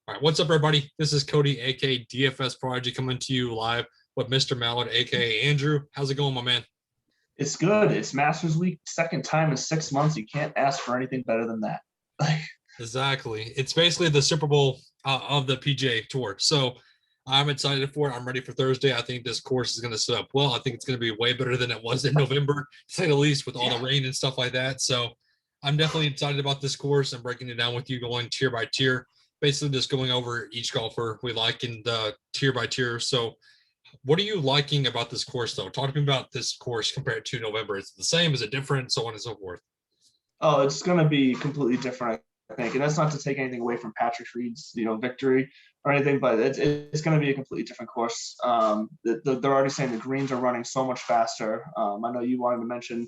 All right, what's up, everybody? This is Cody, aka DFS Prodigy, coming to you live with Mr. Mallard, aka Andrew. How's it going, my man? It's good. It's Masters Week, second time in 6 months. You can't ask for anything better than that. Exactly. It's basically the Super Bowl of the PGA Tour. So I'm excited for it. I'm ready for Thursday. I think this course is going to set up well. I think it's going to be way better than it was in November, to say the least, with all the rain and stuff like that. So I'm definitely excited about this course and breaking it down with you, going tier by tier, basically just going over each golfer we like in the tier by tier. So what are you liking about this course, though? Talk to me about this course compared to November. Is it the same? Is it different? So on and so forth. Oh, it's going to be completely different, I think. And that's not to take anything away from Patrick Reed's, victory or anything, but it's going to be a completely different course. They're already saying the greens are running so much faster. I know you wanted to mention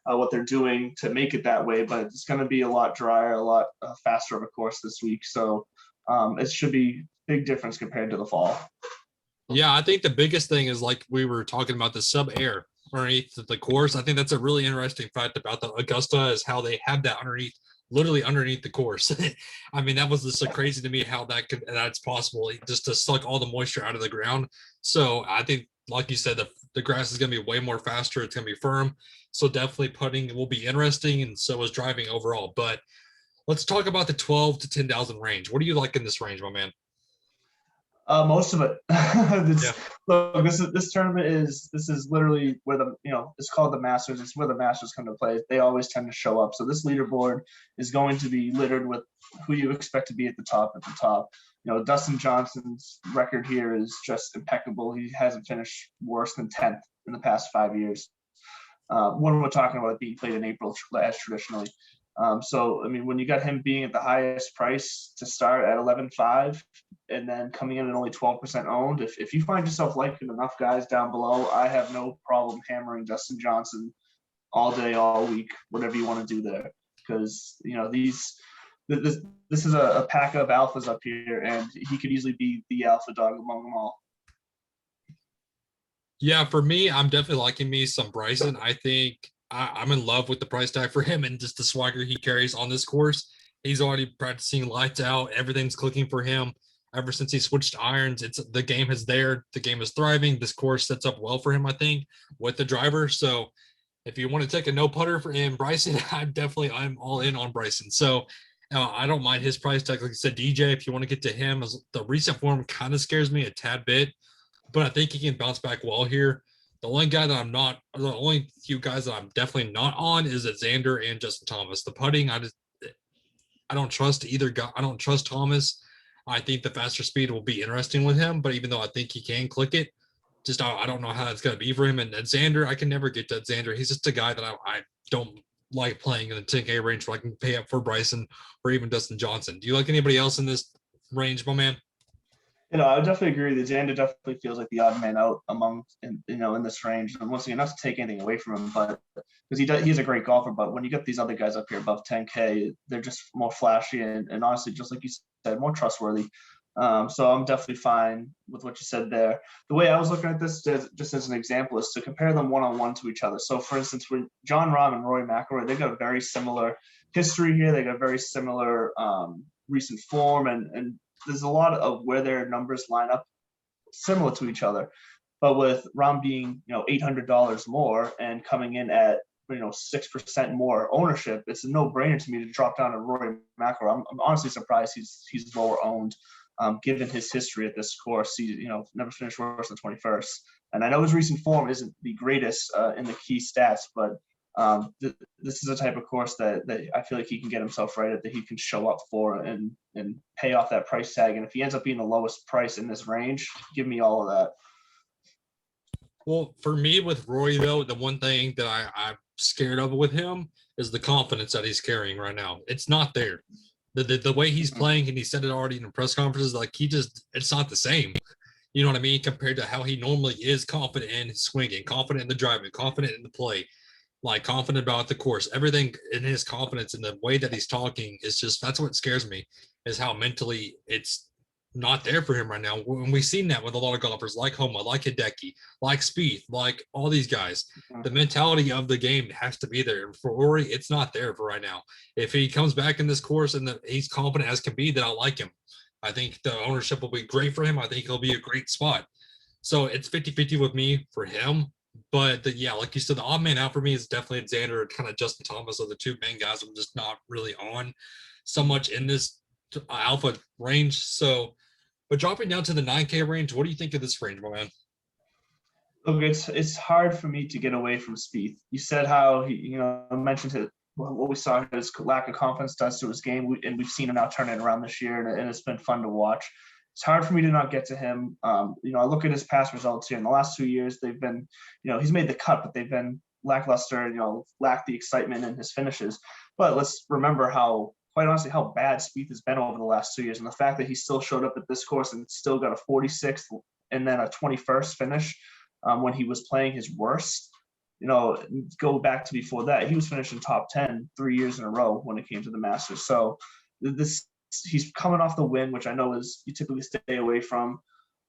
what they're doing to make it that way, but it's going to be a lot drier, a lot faster of a course this week. So it should be a big difference compared to the fall. Yeah, I think the biggest thing is, like we were talking about, the sub-air underneath the course. I think that's a really interesting fact about the Augusta, is how they have that literally underneath the course. I mean, that was just so crazy to me how that's possible, just to suck all the moisture out of the ground. So I think, like you said, the grass is going to be way more faster. It's going to be firm. So definitely putting will be interesting, and so is driving overall. But let's talk about the 12 to 10,000 range. What do you like in this range, my man? Most of it. Look, this tournament is literally where it's called the Masters. It's where the Masters come to play. They always tend to show up. So this leaderboard is going to be littered with who you expect to be at the top. Dustin Johnson's record here is just impeccable. He hasn't finished worse than 10th in the past 5 years. When we're talking about it being played in April as traditionally. So, I mean, when you got him being at the highest price to start at 11.5 and then coming in at only 12% owned, if you find yourself liking enough guys down below, I have no problem hammering Dustin Johnson all day, all week, whatever you want to do there. Because, this is a pack of alphas up here, and he could easily be the alpha dog among them all. Yeah, for me, I'm definitely liking me some Bryson. I think I'm in love with the price tag for him and just the swagger he carries on this course. He's already practicing lights out. Everything's clicking for him. Ever since he switched irons, the game is there. The game is thriving. This course sets up well for him, I think, with the driver. So if you want to take a no putter for him, Bryson, I'm all in on Bryson. So I don't mind his price tag. Like I said, DJ, if you want to get to him, the recent form kind of scares me a tad bit, but I think he can bounce back well here. The only few guys that I'm definitely not on is Xander and Justin Thomas. The putting, I don't trust either guy. I don't trust Thomas. I think the faster speed will be interesting with him, but even though I think he can click it, I don't know how that's going to be for him. And Xander, I can never get to Xander. He's just a guy that I don't like playing in the 10K range where I can pay up for Bryson or even Dustin Johnson. Do you like anybody else in this range, my man? I would definitely agree that Xander definitely feels like the odd man out in this range. And once again, not to take anything away from him, but because he's a great golfer. But when you get these other guys up here above 10K, they're just more flashy and honestly, just like you said, more trustworthy. So I'm definitely fine with what you said there. The way I was looking at this, just as an example, is to compare them one-on-one to each other. So, for instance, when Rob and Roy Mcelroy, they've got a very similar history here. They got very similar recent form, and there's a lot of where their numbers line up similar to each other. But with Rom being, $800 more and coming in at, 6% more ownership, it's a no-brainer to me to drop down to Roy Mcelroy. I'm honestly surprised he's lower owned, given his history at this course. He, never finished worse than 21st. And I know his recent form isn't the greatest in the key stats, but this is a type of course that I feel like he can get himself right at, that he can show up for and pay off that price tag. And if he ends up being the lowest price in this range, give me all of that. Well, for me with Roy, though, the one thing that I'm scared of with him is the confidence that he's carrying right now. It's not there. The way he's playing, and he said it already in the press conferences, like it's not the same. You know what I mean? Compared to how he normally is confident in his swinging, confident in the driving, confident in the play, like confident about the course. Everything in his confidence and the way that he's talking is just, that's what scares me, is how mentally it's not there for him right now. When we've seen that with a lot of golfers like Homa, like Hideki, like Spieth, like all these guys, the mentality of the game has to be there. And for Rory, it's not there for right now. If he comes back in this course and he's confident as can be, then I like him. I think the ownership will be great for him. I think he'll be a great spot. So it's 50-50 with me for him. But yeah, like you said, the odd man out for me is definitely Xander and kind of Justin Thomas are the two main guys I'm just not really on so much in this alpha range. So, but dropping down to the 9K range, what do you think of this range, my man? Look, it's hard for me to get away from Spieth. You said how he, mentioned it. What we saw his lack of confidence does to his game, and we've seen him now turn it around this year, and it's been fun to watch. It's hard for me to not get to him. I look at his past results here in the last 2 years. They've been, he's made the cut, but they've been lackluster. Lack the excitement in his finishes. But let's remember quite honestly, how bad Spieth has been over the last 2 years, and the fact that he still showed up at this course and still got a 46th and then a 21st finish when he was playing his worst. Go back to before that, he was finishing top 10 3 years in a row when it came to the Masters. So he's coming off the win, which I know is you typically stay away from.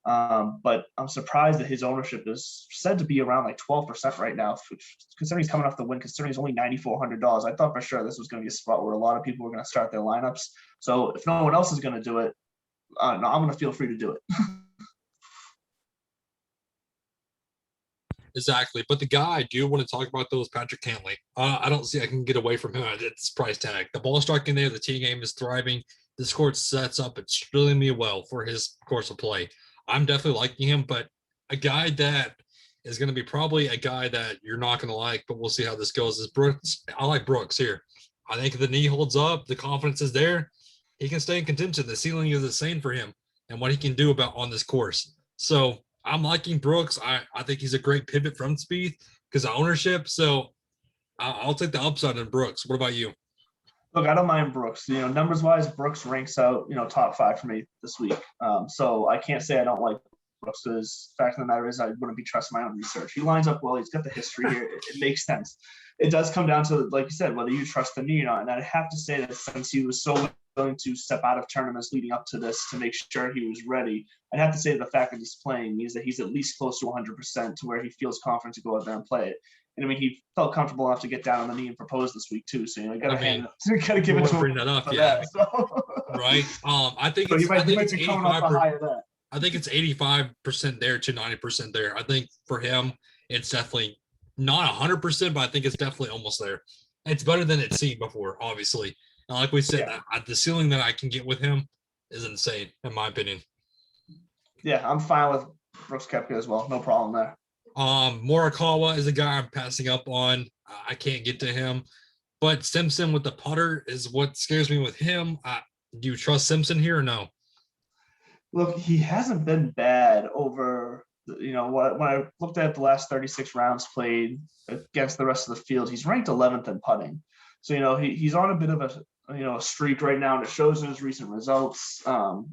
But I'm surprised that his ownership is said to be around like 12% right now, considering he's coming off the win, considering he's only $9,400. I thought for sure this was going to be a spot where a lot of people were going to start their lineups. So if no one else is going to do it, I'm going to feel free to do it. Exactly. But the guy I do want to talk about, though, is Patrick Cantlay. I don't see I can get away from him at this price tag. The ball striking there, the tee game is thriving. This course sets up extremely well for his course of play. I'm definitely liking him, but a guy that is going to be probably a guy that you're not going to like, but we'll see how this goes, is Brooks. I like Brooks here. I think if the knee holds up, the confidence is there, he can stay in contention. The ceiling is the same for him and what he can do on this course. So I'm liking Brooks. I think he's a great pivot from Spieth because of ownership. So I'll take the upside in Brooks. What about you? Look, I don't mind Brooks. Numbers wise, Brooks ranks out, top 5 for me this week. So I can't say I don't like Brooks because the fact of the matter is I wouldn't be trusting my own research. He lines up well. He's got the history here. It makes sense. It does come down to, like you said, whether you trust the knee or not. And I have to say that since he was so willing to step out of tournaments leading up to this to make sure he was ready, I'd have to say the fact that he's playing means that he's at least close to 100% to where he feels confident to go out there and play it. And I mean, he felt comfortable enough to get down on the knee and propose this week too. So you got to give it to him. Bring that up, yeah. That, so. Right. I think so it's. I think it's 85%. I think it's 85% there to 90% there. I think for him, it's definitely not 100%, but I think it's definitely almost there. It's better than it's seen before, obviously. And like we said, the ceiling that I can get with him is insane, in my opinion. Yeah, I'm fine with Brooks Koepka as well. No problem there. Morikawa is a guy I'm passing up on. I can't get to him. But Simpson with the putter is what scares me with him. Do you trust Simpson here or no? Look, he hasn't been bad over, when I looked at the last 36 rounds played against the rest of the field, he's ranked 11th in putting. So, he's on a bit of a streak right now, and it shows in his recent results and,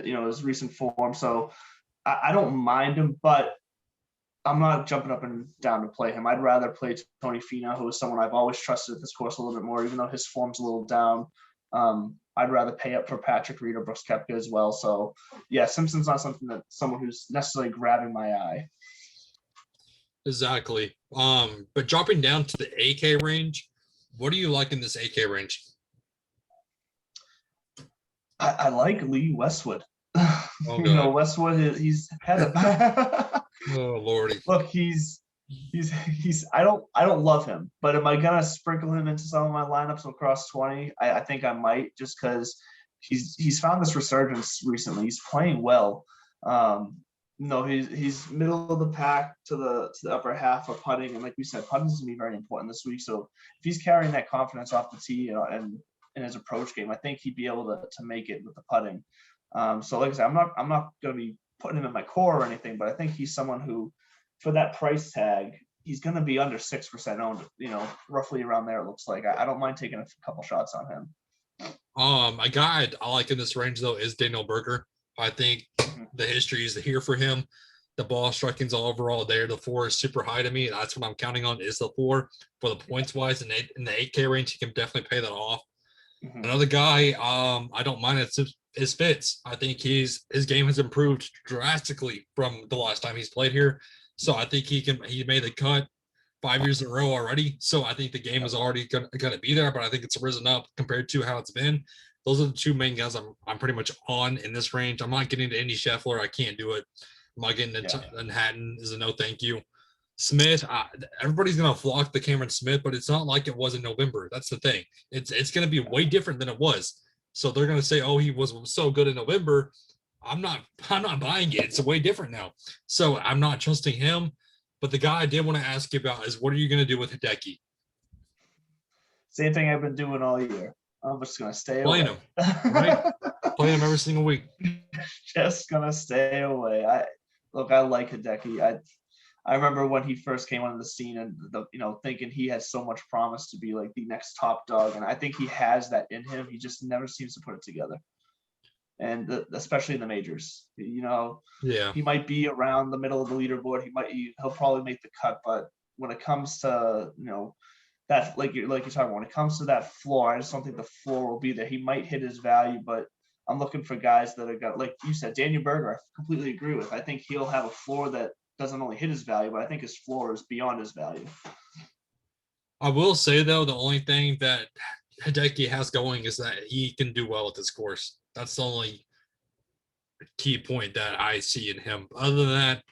his recent form. So I don't mind him, but I'm not jumping up and down to play him. I'd rather play Tony Finau, who is someone I've always trusted at this course a little bit more, even though his form's a little down. I'd rather pay up for Patrick Reed or Brooks Koepka as well. So, yeah, Simpson's not someone who's necessarily grabbing my eye. Exactly. But dropping down to the AK range, what do you like in this AK range? I like Lee Westwood. Oh, Westwood, he's had a oh Lordy. Look, he's I don't love him, but am I gonna sprinkle him into some of my lineups across 20? I think I might, just because he's found this resurgence recently. He's playing well. He's middle of the pack to the upper half of putting, and like we said, putting is gonna be very important this week. So if he's carrying that confidence off the tee, and in his approach game, I think he'd be able to make it with the putting. So like I said, I'm not gonna be putting him in my core or anything, but I think he's someone who, for that price tag, he's going to be under 6% owned, roughly around there. It looks like I don't mind taking a couple shots on him. A guy I like in this range though is Daniel Berger. I think the history is here for him. The ball striking's all overall there. The 4 is super high to me. That's what I'm counting on, is the 4 for the points wise. In the 8K range, he can definitely pay that off. Mm-hmm. Another guy I don't mind is Fitz. I think his game has improved drastically from the last time he's played here. So I think he made the cut 5 years in a row already. So I think the game is already going to be there, but I think it's risen up compared to how it's been. Those are the two main guys I'm pretty much on in this range. I'm not getting to Indy Scheffler. I can't do it. I'm not getting into Manhattan. Is a no thank you. Smith, everybody's gonna flock the Cameron Smith, but it's not like it was in November. That's the thing. It's gonna be way different than it was. So they're gonna say, "Oh, he was so good in November." I'm not buying it. It's way different now. So I'm not trusting him. But the guy I did want to ask you about is what are you gonna do with Hideki? Same thing I've been doing all year. I'm just gonna stay Playing away. him, right? Playing him every single week. Just gonna stay away. I like Hideki. I remember when he first came onto the scene and thinking he had so much promise to be like the next top dog, and I think he has that in him. He just never seems to put it together, and especially in the majors. Yeah. He might be around the middle of the leaderboard. He'll probably make the cut, but when it comes to that, like you're talking about, when it comes to that floor, I just don't think the floor will be there. He might hit his value, but I'm looking for guys that are got, like you said, Daniel Berger. I completely agree with. I think he'll have a floor that doesn't only hit his value, but I think his floor is beyond his value. I will say though, the only thing that Hideki has going is that he can do well at this course. That's the only key point that I see in him. Other than that,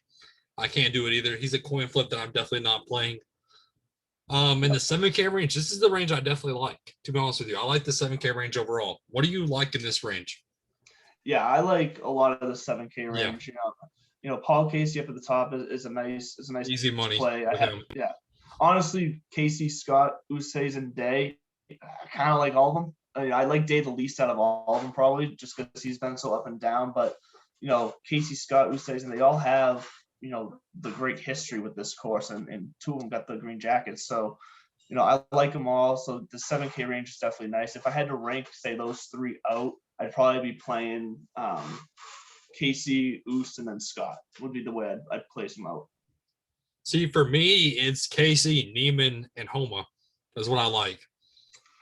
I can't do it either. He's a coin flip that I'm definitely not playing. In the 7K range, this is the range I definitely like, to be honest with you. I like the 7K range overall. What do you like in this range? Yeah, I like a lot of the 7K range. Yeah. Paul Casey up at the top is a nice Easy money play. with him. Yeah. Honestly, Casey, Scott, Usays, and Day, I kind of like all of them. I like Day the least out of all of them, probably, just because he's been so up and down. But, Casey, Scott, Usays, and they all have, the great history with this course, and two of them got the green jackets. So, I like them all. So the 7K range is definitely nice. If I had to rank, say, those three out, I'd probably be playing Casey, Oos, and then Scott would be the way I'd place them out. See, for me, it's Casey, Neiman, and Homa. That's what I like.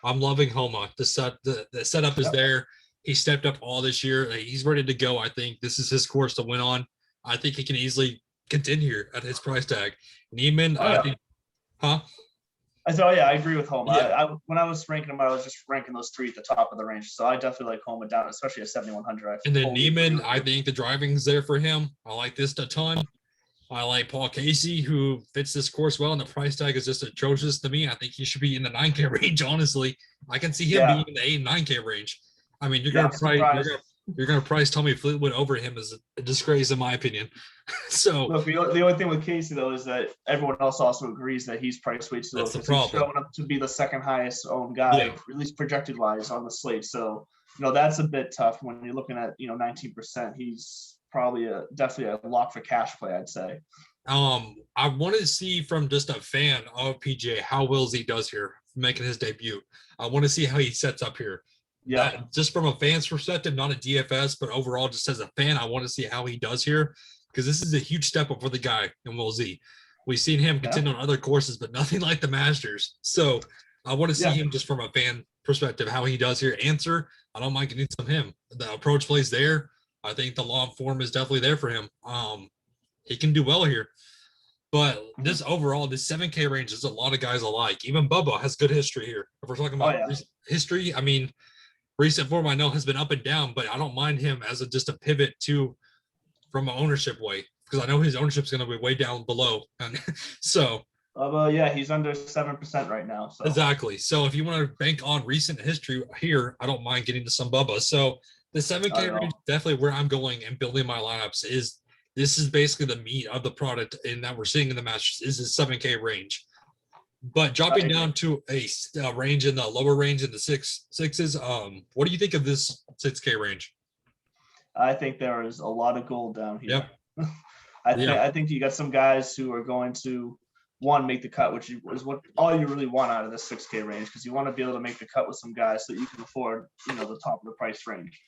I'm loving Homa. The setup is there. He stepped up all this year. He's ready to go. I think this is his course to win on. I think he can easily contend here at his price tag. Neiman, I think, huh? I agree with Homa. Yeah. When I was ranking them, I was just ranking those three at the top of the range. So I definitely like Homa down, especially at 7,100. And then Neiman, I think the driving's there for him. I like this a ton. I like Paul Casey, who fits this course well, and the price tag is just atrocious to me. I think he should be in the 9K range, honestly. I can see him being in the 8 and 9K range. I mean, you're gonna price Tommy Fleetwood over him is a disgrace, in my opinion. So look, the only thing with Casey though is that everyone else also agrees that he's priced way too low. That's the problem. He's showing up to be the second highest owned guy, at least projected wise, on the slate. So that's a bit tough when you're looking at 19%. He's probably definitely a lock for cash play, I'd say. I want to see from just a fan of PGA how Will Z does here, making his debut. I want to see how he sets up here. Yeah, just from a fan's perspective, not a DFS, but overall, just as a fan, I want to see how he does here, because this is a huge step up for the guy in Will Z. We've seen him contend on other courses, but nothing like the Masters. So I want to see him just from a fan perspective, how he does here. Answer, I don't mind getting some him. The approach plays there. I think the long form is definitely there for him. He can do well here. But this overall, this 7K range is a lot of guys alike. Even Bubba has good history here. If we're talking about history, I mean, recent form I know has been up and down, but I don't mind him as just a pivot from an ownership way, because I know his ownership is going to be way down below. So, he's under 7% right now. So. Exactly. So if you want to bank on recent history here, I don't mind getting to some Bubba. So the 7K range, definitely where I'm going and building my lineups this is basically the meat of the product, and that we're seeing in the Masters is the 7K range. But dropping down to a range in the lower range in the sixes, what do you think of this 6K range? I think there is a lot of gold down here. Yep. I think you got some guys who are going to make the cut, which is what all you really want out of this 6K range, because you want to be able to make the cut with some guys so that you can afford the top of the price range,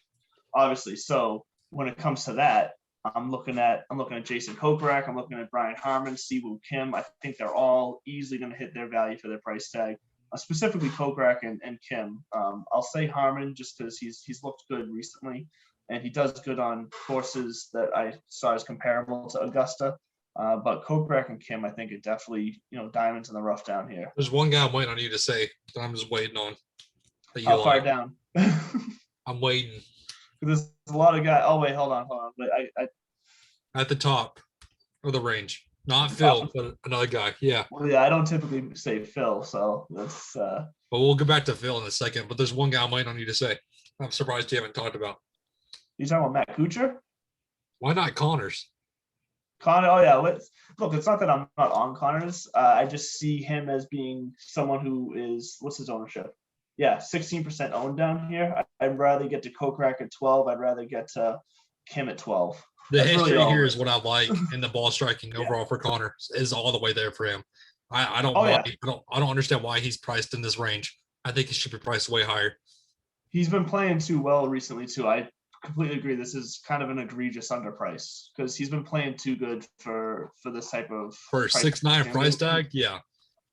obviously. So when it comes to that, I'm looking at Jason Kokrak. I'm looking at Brian Harman, Siwoo Kim. I think they're all easily going to hit their value for their price tag. Specifically Kokrak and Kim. I'll say Harman just because he's looked good recently, and he does good on courses that I saw as comparable to Augusta. But Kokrak and Kim, I think, are definitely diamonds in the rough down here. There's one guy I'm waiting on you to say that I'm just waiting on. How far down? I'm waiting. There's a lot of guys. Oh wait, hold on. But I At the top of the range. Not Phil, but another guy. Yeah. well, yeah, I don't typically say Phil, so that's But we'll go back to Phil in a second. But there's one guy I'm waiting on you to say. I'm surprised you haven't talked about. you talking about Matt Kuchar? Why not Connors? Connor, oh yeah. Look, it's not that I'm not on Connors. I just see him as being someone who is, what's his ownership? Yeah, 16% owned down here. I'd rather get to Kokrak at 12. I'd rather get to Kim at 12. The That's history really all here it is what I like, and the ball striking overall for Connor is all the way there for him. I don't Oh, like, yeah. I don't understand why he's priced in this range. I think he should be priced way higher. He's been playing too well recently too. I completely agree. This is kind of an egregious underprice because he's been playing too good for this type of For a price 6'9" tag. price tag, yeah.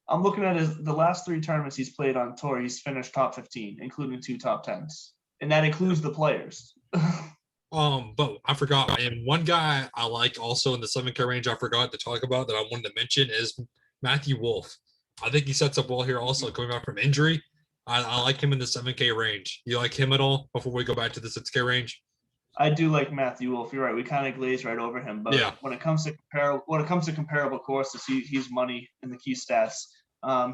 I'm looking at the last 3 tournaments he's played on tour. He's finished top 15, including 2 top 10s, and that includes the players. But I forgot, and one guy I like also in the 7K range I forgot to talk about that I wanted to mention is Matthew Wolff. I think he sets up well here also coming back from injury. I like him in the 7K range. You like him at all before we go back to the 6K range? I do like Matthew Wolff. You're right. We kind of glazed right over him, but Yeah. when it comes to comparable courses, he's money in the key stats.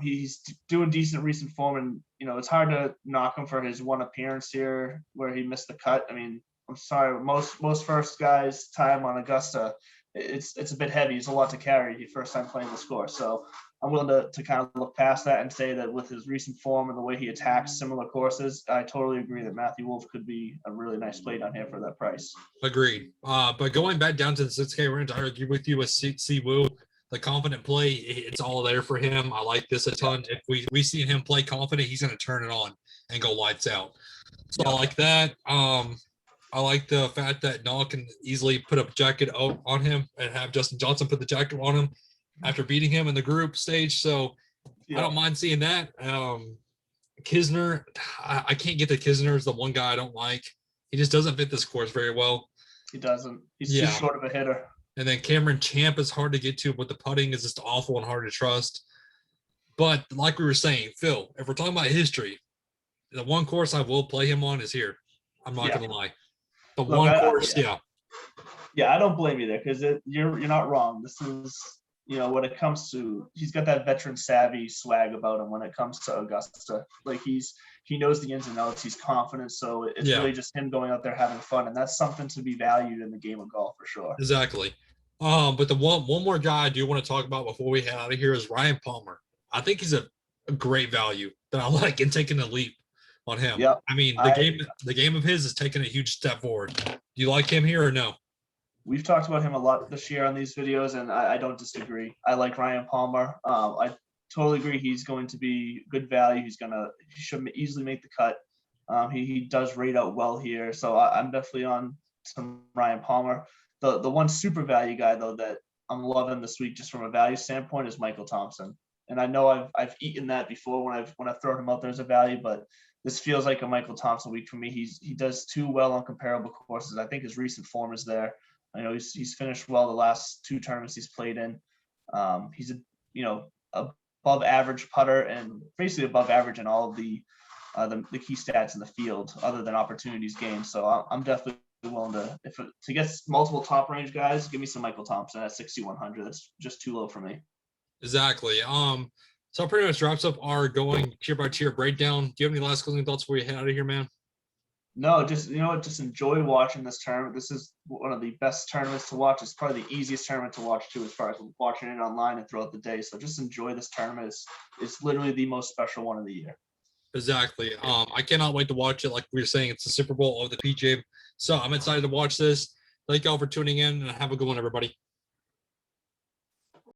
He's doing decent recent form, and it's hard to knock him for his one appearance here where he missed the cut. I mean, I'm sorry, most first guys' time on Augusta, it's a bit heavy. It's a lot to carry your first time playing this course. So I'm willing to kind of look past that and say that with his recent form and the way he attacks similar courses, I totally agree that Matthew Wolff could be a really nice play down here for that price. Agreed. But going back down to the 6K range, I agree with you with Si Woo. The confident play, it's all there for him. I like this a ton. If we see him play confident, he's going to turn it on and go lights out. So I like that. I like the fact that Noah can easily put a jacket on him and have Dustin Johnson put the jacket on him after beating him in the group stage. So I don't mind seeing that. Kisner, I can't get the Kisner is the one guy I don't like. He just doesn't fit this course very well. He doesn't. He's too short of a hitter. And then Cameron Champ is hard to get to, but the putting is just awful and hard to trust. But like we were saying, Phil, if we're talking about history, the one course I will play him on is here. I'm not going to lie. The one course, yeah. Yeah, I don't blame you there because you're not wrong. This is, when it comes to, he's got that veteran savvy swag about him when it comes to Augusta. Like he knows the ins and outs. He's confident. So it's really just him going out there having fun. And that's something to be valued in the game of golf for sure. Exactly. But the one more guy I do want to talk about before we head out of here is Ryan Palmer. I think he's a great value that I like in taking a leap on him. Yep. I mean, the game of his is taking a huge step forward. Do you like him here or no? We've talked about him a lot this year on these videos, and I don't disagree. I like Ryan Palmer. I totally agree. He's going to be good value. He should easily make the cut. He does rate out well here, so I'm definitely on some Ryan Palmer. The one super value guy though that I'm loving this week, just from a value standpoint, is Michael Thompson. And I know I've eaten that before when I've thrown him out there as a value, but this feels like a Michael Thompson week for me. He does too well on comparable courses. I think his recent form is there. I know he's finished well the last 2 tournaments he's played in. He's above average putter and basically above average in all of the key stats in the field, other than opportunities gained. So I'm definitely willing to get multiple top range guys. Give me some Michael Thompson at 6,100. That's just too low for me. Exactly. So that pretty much wraps up our going tier by tier breakdown. Do you have any last closing thoughts before you head out of here, man? No, just enjoy watching this tournament. This is one of the best tournaments to watch. It's probably the easiest tournament to watch too, as far as watching it online and throughout the day. So just enjoy this tournament. It's literally the most special one of the year. Exactly. I cannot wait to watch it. Like we were saying, it's the Super Bowl of the PGA. So I'm excited to watch this. Thank y'all for tuning in, and have a good one, everybody.